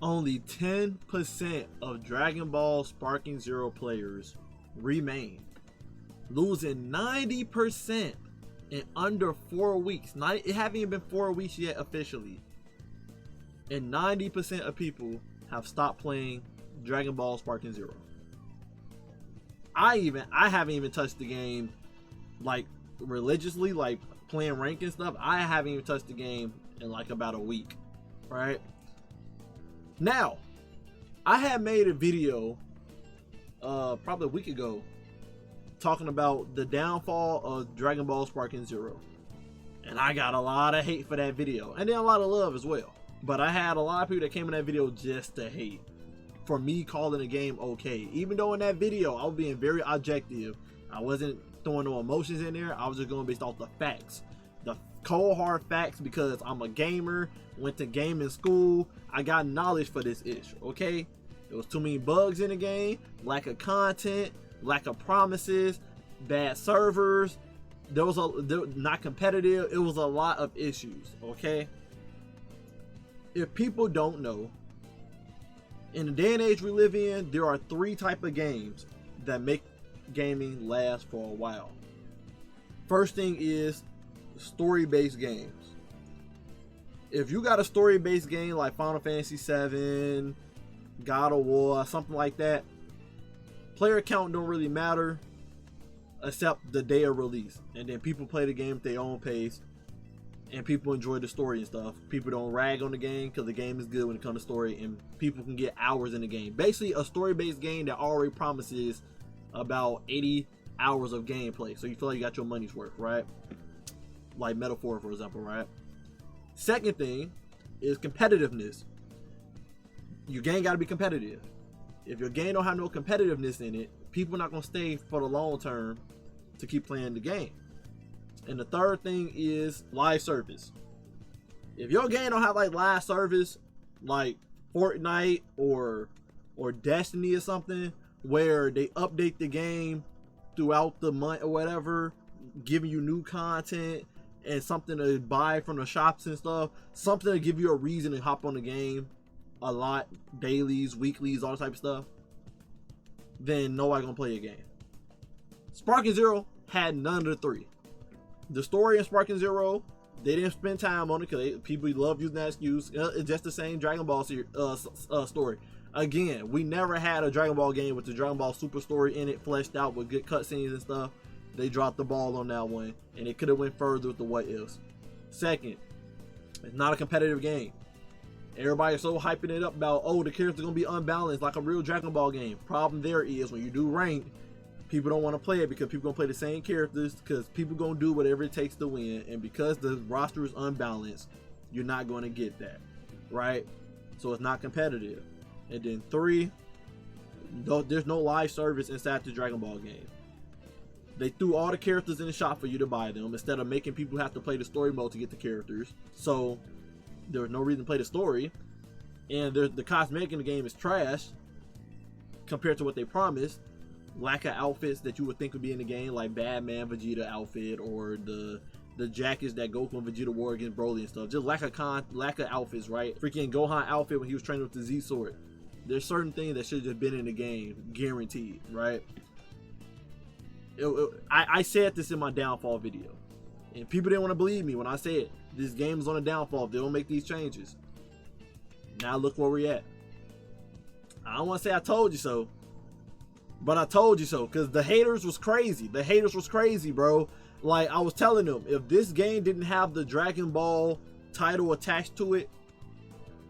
Only 10% of Dragon Ball Sparking Zero players remain, losing 90% in under 4 weeks. It haven't even been 4 weeks yet officially, and 90% of people have stopped playing Dragon Ball Sparking Zero. I haven't even touched the game like religiously, like playing rank and stuff. I haven't even touched the game in like about a week, right? Now, I had made a video probably a week ago talking about the downfall of Dragon Ball Sparking Zero, and I got a lot of hate for that video, and then a lot of love as well. But I had a lot of people that came in that video just to hate for me calling the game okay, even though in that video I was being very objective. I wasn't throwing no emotions in there. I was just going based off the facts, the cold hard facts, because I'm a gamer, went to gaming school. I got knowledge for this issue, okay? There was too many bugs in the game, lack of content, lack of promises, bad servers. There was not competitive. It was a lot of issues, okay? If people don't know, in the day and age we live in, there are 3 types of games that make gaming last for a while. First thing is story-based games. If you got a story-based game like Final Fantasy VII, God of War, something like that, player count don't really matter except the day of release, and then people play the game at their own pace, and people enjoy the story and stuff. People don't rag on the game because the game is good when it comes to story, and people can get hours in the game. Basically a story-based game that already promises about 80 hours of gameplay, so you feel like you got your money's worth, right? Like Metaphor, for example, right? Second thing is competitiveness. Your game got to be competitive. If your game don't have no competitiveness in it, people are not going to stay for the long term to keep playing the game. And the third thing is live service. If your game don't have like live service, like Fortnite or Destiny or something, where they update the game throughout the month or whatever, giving you new content and something to buy from the shops and stuff, something to give you a reason to hop on the game a lot, dailies, weeklies, all that type of stuff, then nobody gonna play your game. Sparking Zero had none of the 3. The story in Sparking Zero, they didn't spend time on it because people love using that excuse. It's just the same Dragon Ball story. Again, we never had a Dragon Ball game with the Dragon Ball Super story in it, fleshed out with good cutscenes and stuff. They dropped the ball on that one, and it could have went further with the what ifs. Second, it's not a competitive game. Everybody is so hyping it up about, oh, the characters are gonna be unbalanced like a real Dragon Ball game. Problem there is when you do rank, people don't want to play it because people gonna play the same characters, because people gonna do whatever it takes to win, and because the roster is unbalanced, you're not going to get that, right? So it's not competitive. And then 3, there's no live service inside the Dragon Ball game. They threw all the characters in the shop for you to buy them instead of making people have to play the story mode to get the characters. So there was no reason to play the story, and the cosmetic in the game is trash compared to what they promised. Lack of outfits that you would think would be in the game, like Batman Vegeta outfit, or the jackets that Goku and Vegeta wore against Broly and stuff. Just lack of outfits, right? Freaking Gohan outfit when he was training with the Z sword. There's certain things that should have just been in the game, guaranteed, right? I said this in my downfall video, and people didn't want to believe me when I said this game is on a downfall if they don't make these changes. Now look where we're at. I don't want to say I told you so, but I told you so, because the haters was crazy. The haters was crazy, bro. Like, I was telling them, if this game didn't have the Dragon Ball title attached to it,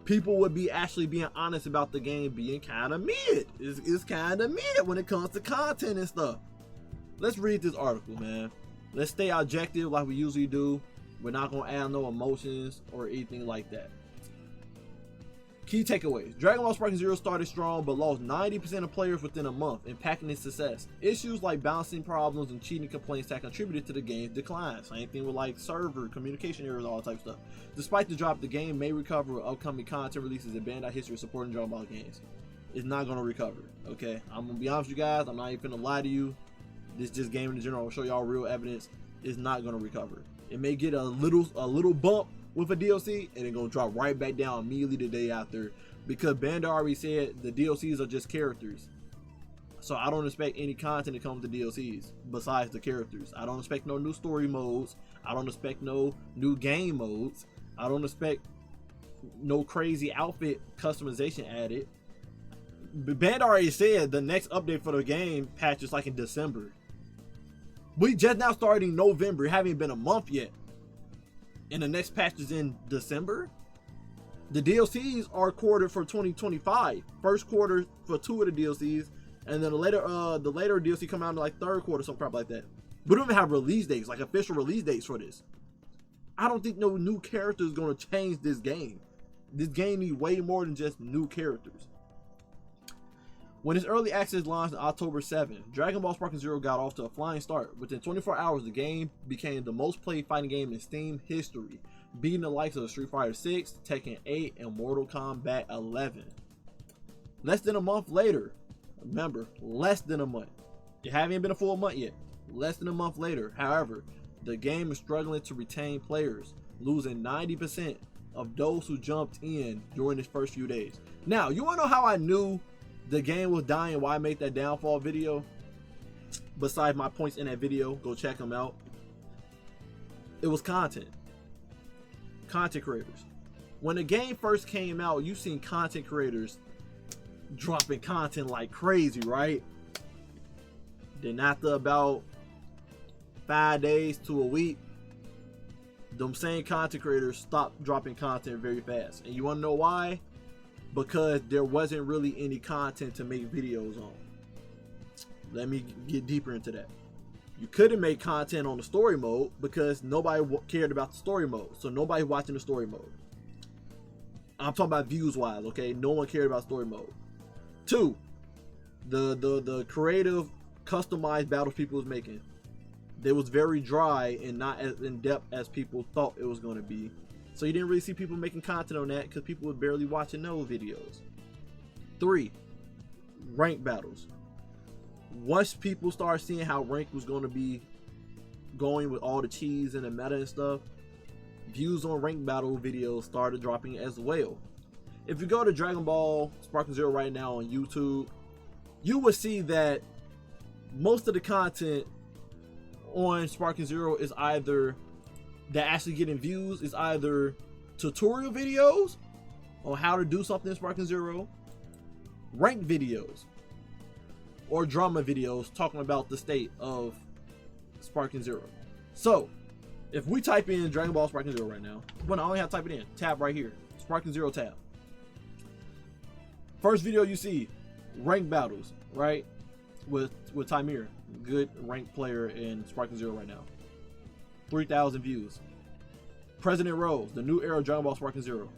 people would be actually being honest about the game being kind of mid. It's kind of mid when it comes to content and stuff. Let's read this article, man. Let's stay objective like we usually do. We're not going to add no emotions or anything like that. Key takeaways. Dragon Ball Sparking Zero started strong but lost 90% of players within a month, impacting its success. Issues like balancing problems and cheating complaints that contributed to the game's decline. Same thing with like server, communication errors, all that type of stuff. Despite the drop, the game may recover with upcoming content releases and Bandai history supporting Dragon Ball games. It's not going to recover, okay? I'm going to be honest with you guys. I'm not even going to lie to you. This just game in general. I'll show y'all real evidence. It's not going to recover. It may get a little bump with a DLC, and then gonna drop right back down immediately the day after, because Bandai already said the DLCs are just characters. So I don't expect any content to come with the DLCs besides the characters. I don't expect no new story modes. I don't expect no new game modes. I don't expect no crazy outfit customization added. Bandai already said the next update for the game patch is like in December. We just now starting November. It haven't been a month yet, and the next patch is in December. The DLCs are quartered for 2025. First quarter for 2 of the DLCs, and then the later DLC come out in like third quarter, some crap like that. We don't even have release dates, like official release dates for this. I don't think no new character is gonna change this game. This game needs way more than just new characters. When its early access launched on October 7, Dragonball Sparking Zero got off to a flying start. Within 24 hours, the game became the most played fighting game in Steam history, beating the likes of Street Fighter 6, Tekken 8, and Mortal Kombat 11. Less than a month later, remember, less than a month. It hasn't even been a full month yet. Less than a month later, however, the game is struggling to retain players, losing 90% of those who jumped in during its first few days. Now, you wanna know how I knew the game was dying, why I made that downfall video? Besides my points in that video, go check them out. It was content creators. When the game first came out, you seen content creators dropping content like crazy, right? Then after about 5 days to a week, them same content creators stopped dropping content very fast. And you want to know why? Because there wasn't really any content to make videos on. Let me get deeper into that. You couldn't make content on the story mode because nobody cared about the story mode. So nobody watching the story mode. I'm talking about views wise, okay? No one cared about story mode. 2, the creative customized battles people was making, they was very dry and not as in depth as people thought it was going to be. So you didn't really see people making content on that because people were barely watching those videos. 3, rank battles. Once people started seeing how rank was going to be going with all the cheese and the meta and stuff, views on rank battle videos started dropping as well. If you go to Dragon Ball Sparking Zero right now on YouTube, you will see that most of the content on Sparking Zero is either that actually getting views is either tutorial videos on how to do something in Sparking Zero, rank videos, or drama videos talking about the state of Sparking Zero. So if we type in Dragon Ball Sparking Zero right now, well, I only have to type it in, tab right here, Sparking Zero tab. First video you see, rank battles, right? With Timir, good ranked player in Sparking Zero right now. 3,000 views. President Rose, the new era of Dragon Ball Sparking Zero.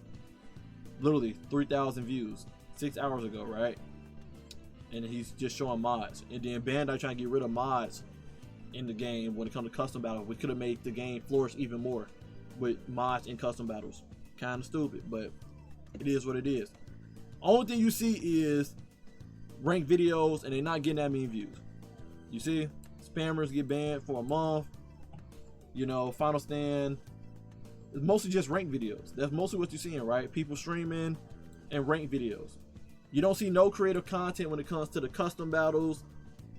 Literally 3,000 views 6 hours ago, right? And he's just showing mods. And then Bandai trying to get rid of mods in the game when it comes to custom battles. We could have made the game flourish even more with mods and custom battles. Kind of stupid, but it is what it is. Only thing you see is ranked videos, and they're not getting that many views. You see, spammers get banned for a month. You know, Final Stand. It's mostly just ranked videos. That's mostly what you're seeing, right? People streaming and ranked videos. You don't see no creative content when it comes to the custom battles,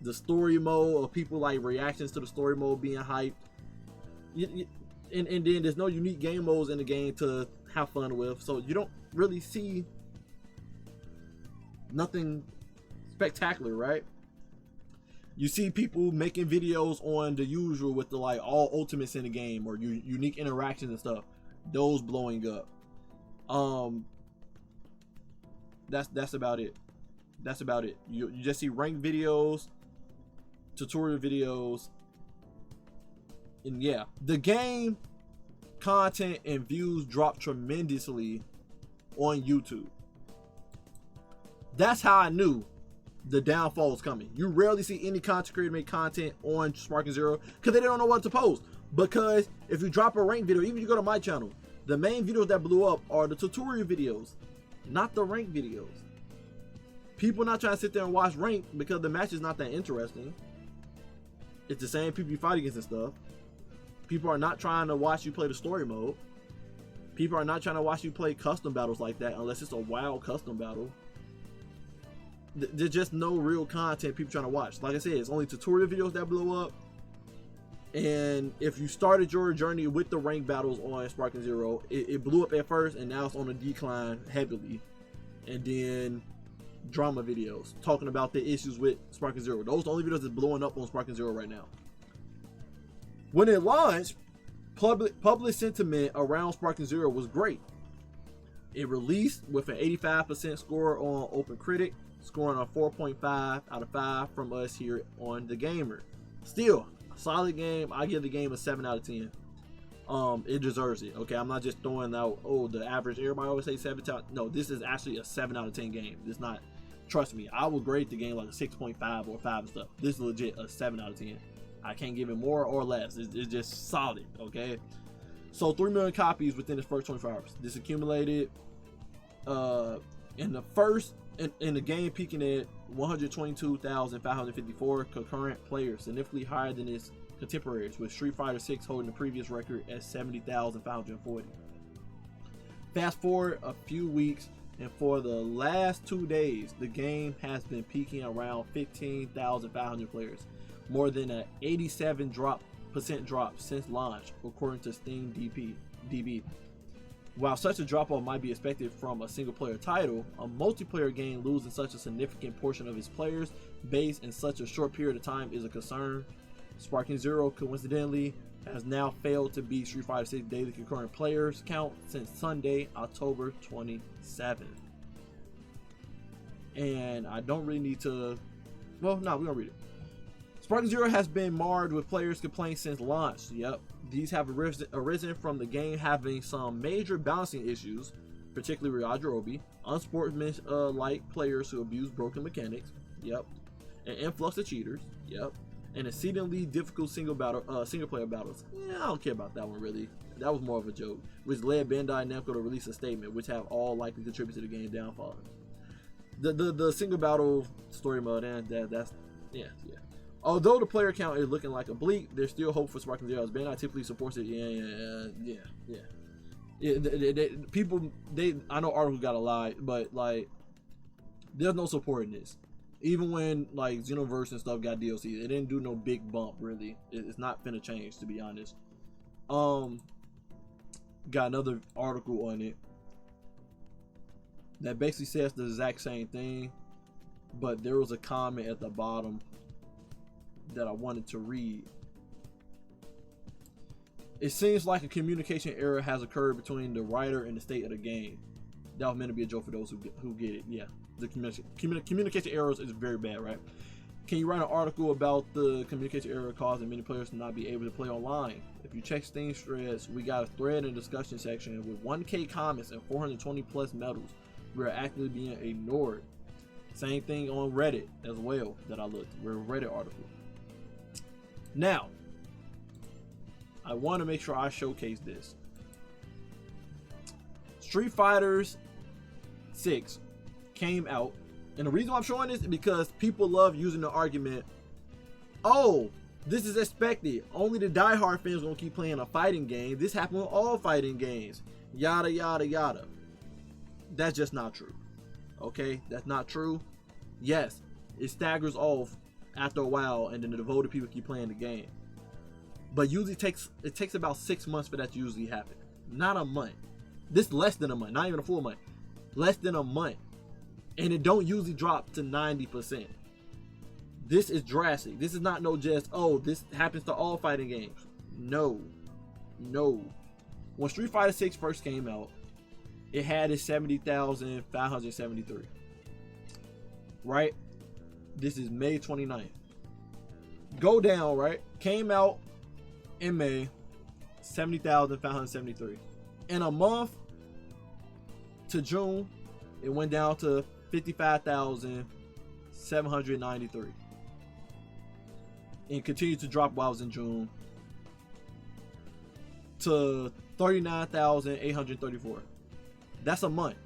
the story mode, or people like reactions to the story mode being hyped. And then there's no unique game modes in the game to have fun with. So you don't really see nothing spectacular, right? You see people making videos on the usual with the like all ultimates in the game or unique interactions and stuff. Those blowing up. That's about it. That's about it. You just see ranked videos, tutorial videos, and yeah, the game content and views drop tremendously on YouTube. That's how I knew the downfall is coming. You rarely see any content creator make content on Sparking Zero because they don't know what to post. Because if you drop a rank video, even if you go to my channel, the main videos that blew up are the tutorial videos, not the rank videos. People not trying to sit there and watch rank because the match is not that interesting. It's the same people you fight against and stuff. People are not trying to watch you play the story mode. People are not trying to watch you play custom battles like that unless it's a wild custom battle. There's just no real content people trying to watch. Like I said, it's only tutorial videos that blow up. And if you started your journey with the rank battles on Sparking Zero, it blew up at first, and now it's on a decline heavily. And then drama videos talking about the issues with Sparking Zero. Those are the only videos that's blowing up on Sparking Zero right now. When it launched, public sentiment around Sparking Zero was great. It released with an 85% score on OpenCritic, scoring a 4.5 out of 5 from us here on The Gamer. Still, a solid game. I give the game a 7 out of 10. It deserves it. Okay, I'm not just throwing out, oh, the average. Everybody always say 7 out. No, this is actually a 7 out of 10 game. It's not. Trust me, I will grade the game like a 6.5 or 5 and stuff. This is legit a 7 out of 10. I can't give it more or less. It's just solid. Okay, so 3 million copies within the first 24 hours. This accumulated in the first in the game, peaking at 122,554 concurrent players, significantly higher than its contemporaries, with Street Fighter 6 holding the previous record at 70,540. Fast forward a few weeks, and for the last 2 days, the game has been peaking around 15,500 players, more than an 87% drop since launch, according to Steam DB. While such a drop-off might be expected from a single-player title, a multiplayer game losing such a significant portion of its players base in such a short period of time is a concern. Sparking Zero, coincidentally, has now failed to beat Street Fighter 6 daily concurrent players count since Sunday, October 27th. And I don't really need to... Well, no, we're going to read it. Sparking Zero has been marred with players' complaints since launch. Yep, these have arisen from the game having some major balancing issues, particularly Yajirobe, unsportsmanlike players who abuse broken mechanics. Yep, an influx of cheaters. Yep, and exceedingly difficult single player battles. Yeah, I don't care about that one really. That was more of a joke, which led Bandai Namco to release a statement, which have all likely contributed to the game's downfall. The single battle story mode, and that's yeah. Although the player count is looking like a bleak, there's still hope for Sparking Zero. Bandai typically supports it. People, I know articles got a lie, but like, there's no support in this. Even when like Xenoverse and stuff got DLC, it didn't do no big bump really. It's not finna change, to be honest. Got another article on it that basically says the exact same thing, but there was a comment at the bottom that I wanted to read. It seems like a communication error has occurred between the writer and the state of the game. That was meant to be a joke for those who get it. Yeah, the communication errors is very bad, right? Can you write an article about the communication error causing many players to not be able to play online? If you check Steam threads, we got a thread in the discussion section with 1K comments and 420 plus medals. We are actively being ignored. Same thing on Reddit as well that I looked. We're a Reddit article. Now, I want to make sure I showcase this. Street Fighter 6 came out, and the reason why I'm showing this is because people love using the argument, oh, this is expected. Only the diehard fans gonna keep playing a fighting game. This happened with all fighting games. Yada, yada, yada. That's just not true. Okay, that's not true. Yes, it staggers off after a while, and then the devoted people keep playing the game. But usually it takes about 6 months for that to usually happen. Not a month. This less than a month, not even a full month. Less than a month. And it don't usually drop to 90%. This is drastic. This is not no just, oh, this happens to all fighting games. No. When Street Fighter 6 first came out, it had its 70,573. Right? This is May 29th. Go down, right? Came out in May, 70,573. In a month to June, it went down to 55,793. And continued to drop while I was in June to 39,834. That's a month.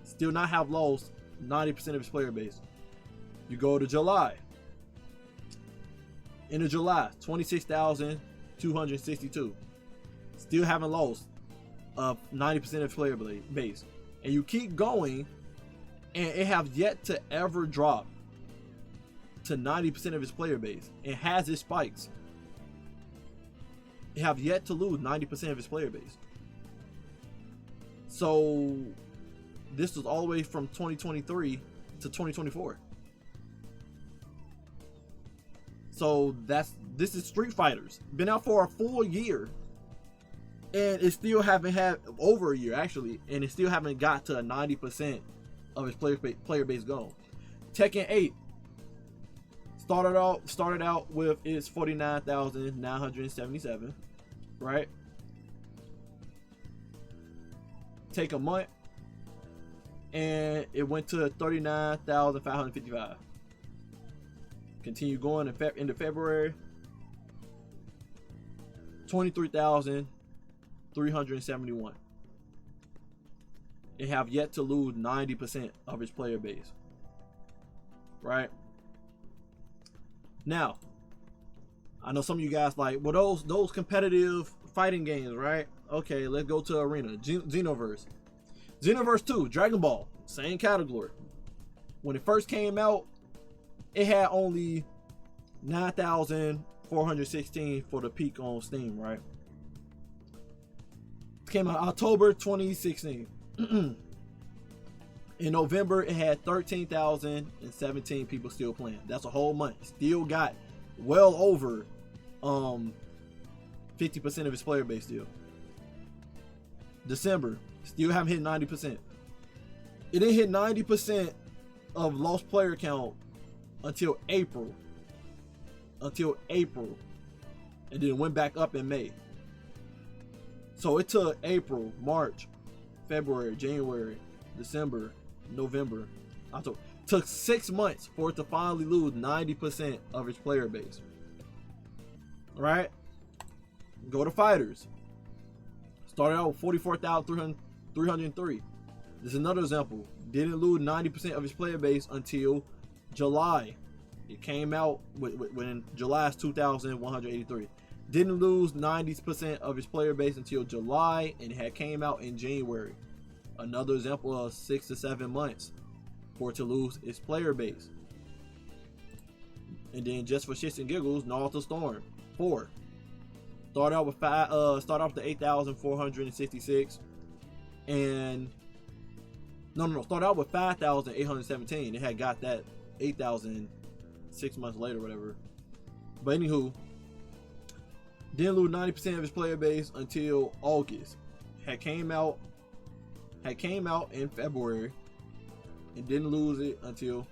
Still not have lost 90% of its player base. You go to July. End of July, 26,262. Still haven't lost of 90% of its player base, and you keep going, and it has yet to ever drop to 90% of its player base. It has its spikes. It have yet to lose 90% of its player base. So this was all the way from 2023 to 2024. So this is Street Fighters. Been out for a full year, and it still haven't had over a year actually, and it still haven't got to a 90% of its player base goal. Tekken 8 started out with its 49,977, right? Take a month, and it went to 39,555. Continue going into February, 23,371. It have yet to lose 90% of its player base, right? Now, I know some of you guys like, well, those competitive fighting games, right? Okay, let's go to Arena. Xenoverse 2, Dragon Ball, same category. When it first came out, it had only 9,416 for the peak on Steam, right? It came out October 2016. In November, it had 13,017 people still playing. That's a whole month. Still got well over 50% of its player base still. December, still haven't hit 90%. It didn't hit 90% of lost player count until April. And then it went back up in May. So it took April, March, February, January, December, November, October. Took 6 months for it to finally lose 90% of its player base. Right? Go to Fighters. Started out with 44,303. This is another example. Didn't lose 90% of its player base until July. It came out when July is 2,183. Didn't lose 90% of its player base until July, and it had came out in January. Another example of 6 to 7 months for it to lose its player base. And then just for shits and giggles, Naruto Storm 4. Start out with 8,466, and start out with 5,817. It had got that 8,000 6 months later, whatever. But anywho, didn't lose 90% of his player base until August. Had came out in February, and didn't lose it until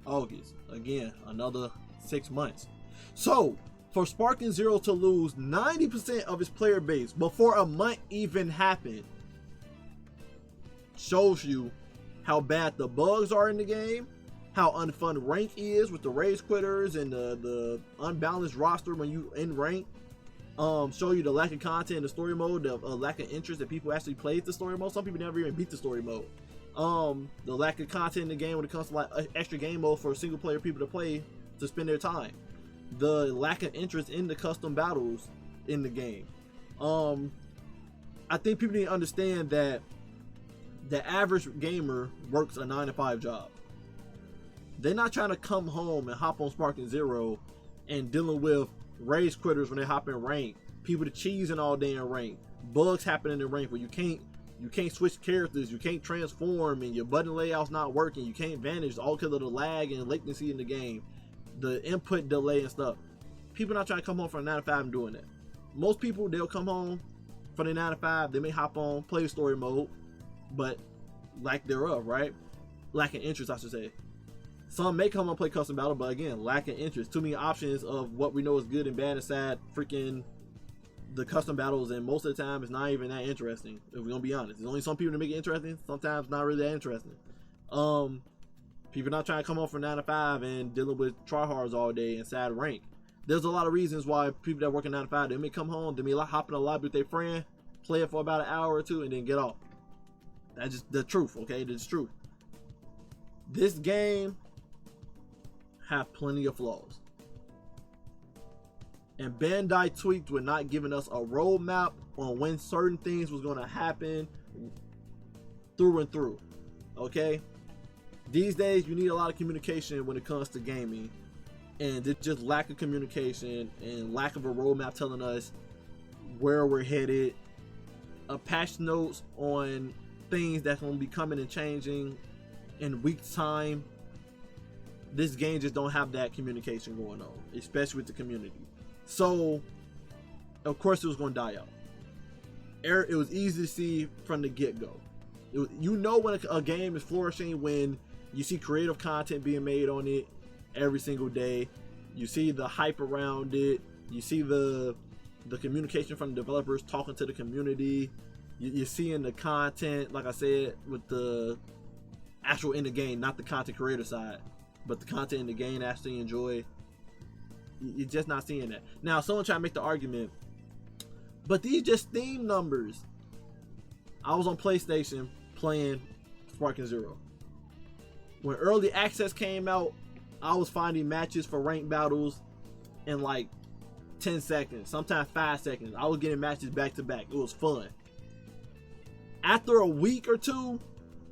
August. Again, another 6 months. So for Sparking Zero to lose 90% of his player base before a month even happened shows you how bad the bugs are in the game, how unfun rank is with the race quitters and the unbalanced roster when you in rank. Show you the lack of content in the story mode, the lack of interest that people actually played the story mode. Some people never even beat the story mode. The lack of content in the game when it comes to like extra game mode for single player people to play to spend their time. The lack of interest in the custom battles in the game. I think people need to understand that the average gamer works a 9-to-5 job. They're not trying to come home and hop on Sparking Zero and dealing with race quitters when they hop in rank, people to cheesing all day in rank, bugs happening in rank where you can't switch characters, you can't transform, and your button layout's not working, you can't vanish, all because of the lag and latency in the game, the input delay and stuff. People not trying to come home from a 9-to-5 and doing that. Most people, they'll come home from the 9-to-5, they may hop on, play story mode, but lack thereof, right? Lack of interest, I should say. Some may come on play custom battle, but again, lack of interest. Too many options of what we know is good and bad and sad. Freaking the custom battles, and most of the time it's not even that interesting. If we're gonna be honest, there's only some people that make it interesting. Sometimes not really that interesting. People not trying to come on for 9-to-5 and dealing with tryhards all day and sad rank. There's a lot of reasons why people that work in 9-to-5, they may come home, they may hop in a lobby with their friend, play it for about an hour or two, and then get off. That's just the truth, okay? That's the truth. This game have plenty of flaws, And Bandai tweaked with not giving us a roadmap on when certain things was going to happen through and through. Okay? These days, you need a lot of communication when it comes to gaming. And there's just lack of communication and lack of a roadmap telling us where we're headed. Patch notes on things that's going to be coming and changing in weeks' time. This game just don't have that communication going on, especially with the community. So, of course, it was going to die out. It was easy to see from the get-go. You know when a game is flourishing when you see creative content being made on it every single day. You see the hype around it. You see the communication from the developers talking to the community. You're seeing the content, like I said, with the actual in the game, not the content creator side, but the content in the game actually enjoy. You're just not seeing that. Now, someone trying to make the argument, but these just Steam numbers. I was on PlayStation playing Sparking Zero. When early access came out, I was finding matches for ranked battles in like 10 seconds, sometimes 5 seconds. I was getting matches back to back. It was fun. After a week or two,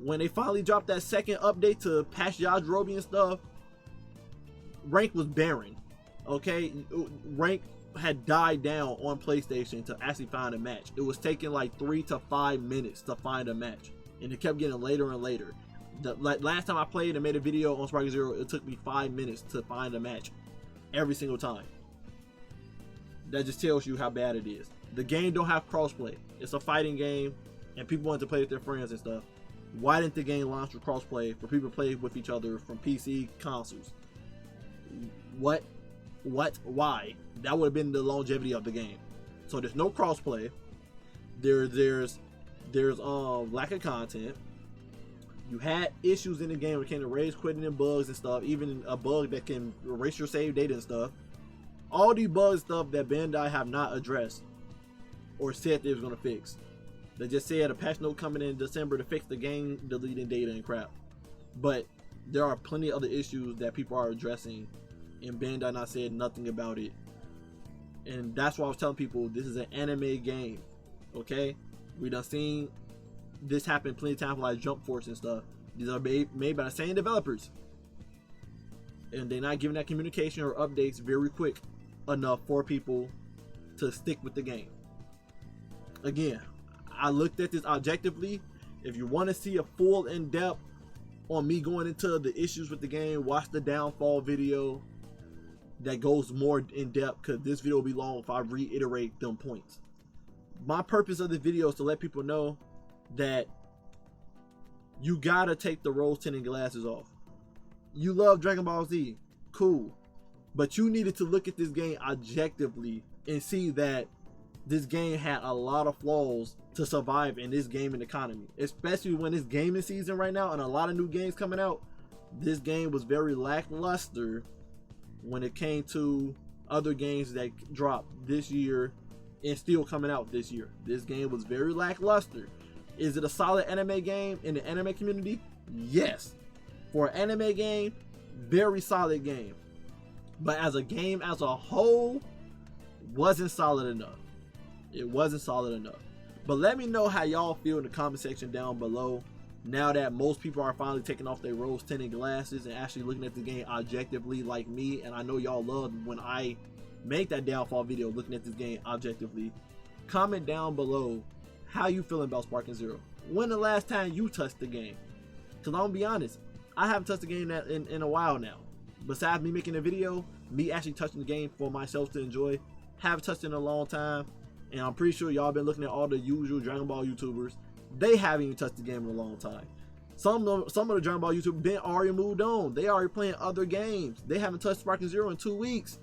when they finally dropped that second update to patch Yajirobe and stuff, rank was barren. Okay, rank had died down on PlayStation to actually find a match. It was taking like 3 to 5 minutes to find a match, and it kept getting later and later. Like last time I played and made a video on Sparking Zero, it took me 5 minutes to find a match every single time. That just tells you how bad it is. The game don't have crossplay. It's a fighting game, and people want to play with their friends and stuff. Why didn't the game launch with crossplay for people to play with each other from PC consoles? What? Why? That would have been the longevity of the game. So there's no crossplay. There's lack of content. You had issues in the game when it came to rage quitting and bugs and stuff. Even a bug that can erase your save data and stuff. All these bugs stuff that Bandai have not addressed or said they was gonna fix. They just said a patch note coming in December to fix the game deleting data and crap. But there are plenty of other issues that people are addressing, and Bandai not said nothing about it. And that's why I was telling people this is an anime game. Okay, we done seen this happen plenty of times, like Jump Force and stuff. These are made by the same developers, and they're not giving that communication or updates very quick enough for people to stick with the game. Again, I looked at this objectively. If you want to see a full in-depth on me going into the issues with the game, watch the downfall video that goes more in depth, because this video will be long if I reiterate them points. My purpose of the video is to let people know that you gotta take the rose tinted glasses off. You love Dragon Ball Z, cool, but you needed to look at this game objectively and see that this game had a lot of flaws to survive in this gaming economy, especially when it's gaming season right now and a lot of new games coming out. This game was very lackluster when it came to other games that dropped this year and still coming out this year. This game was very lackluster. Is it a solid anime game in the anime community? Yes. For an anime game, very solid game. But as a game as a whole, wasn't solid enough. It wasn't solid enough. But let me know how y'all feel in the comment section down below. Now that most people are finally taking off their rose tinted glasses and actually looking at the game objectively like me, and I know y'all love when I make that downfall video looking at this game objectively. Comment down below how you feeling about Sparking Zero. When the last time you touched the game? Because I'm gonna be honest, I haven't touched the game in a while now. Besides me making a video, me actually touching the game for myself to enjoy, haven't touched it in a long time. And I'm pretty sure y'all been looking at all the usual Dragon Ball YouTubers. They haven't even touched the game in a long time. Some of the Dragon Ball YouTubers been already moved on. They already playing other games. They haven't touched Sparking Zero in 2 weeks.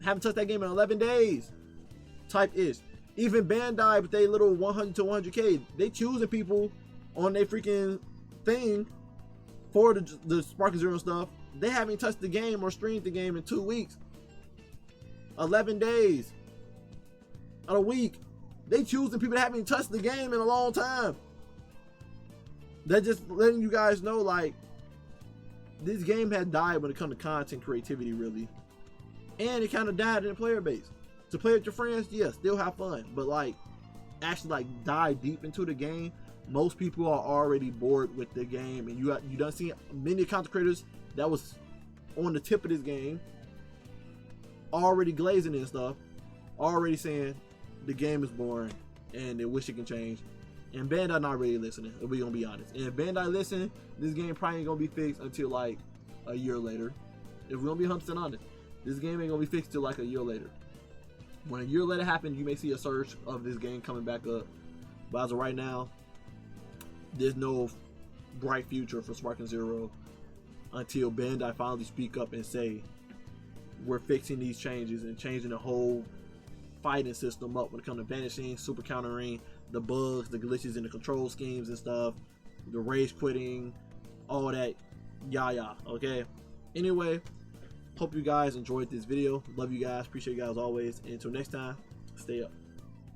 Haven't touched that game in 11 days. Type ish. Even Bandai with their little 100 to 100K, they choosing people on their freaking thing for the Sparking Zero stuff. They haven't touched the game or streamed the game in 2 weeks. 11 days. A week. They choosing people that haven't touched the game in a long time. They're just letting you guys know, like, this game has died when it comes to content creativity, really. and it kind of died in the player base. To play with your friends, yeah, still have fun, but like actually like dive deep into the game, most people are already bored with the game, and you done seen many content creators that was on the tip of this game already glazing and stuff, already saying the game is boring and they wish it can change. And Bandai not really listening, if we gonna be honest. And if Bandai listen, this game probably ain't gonna be fixed until like a year later. If we're gonna be 100% honest, this game ain't gonna be fixed till like a year later. When a year later happens, you may see a surge of this game coming back up. But as of right now, there's no bright future for Sparking Zero until Bandai finally speak up and say, we're fixing these changes and changing the whole fighting system up when it comes to banishing, super countering, the bugs, the glitches in the control schemes and stuff, the rage quitting, all that okay? Anyway, hope you guys enjoyed this video. Love you guys, appreciate you guys always, and until next time, stay up.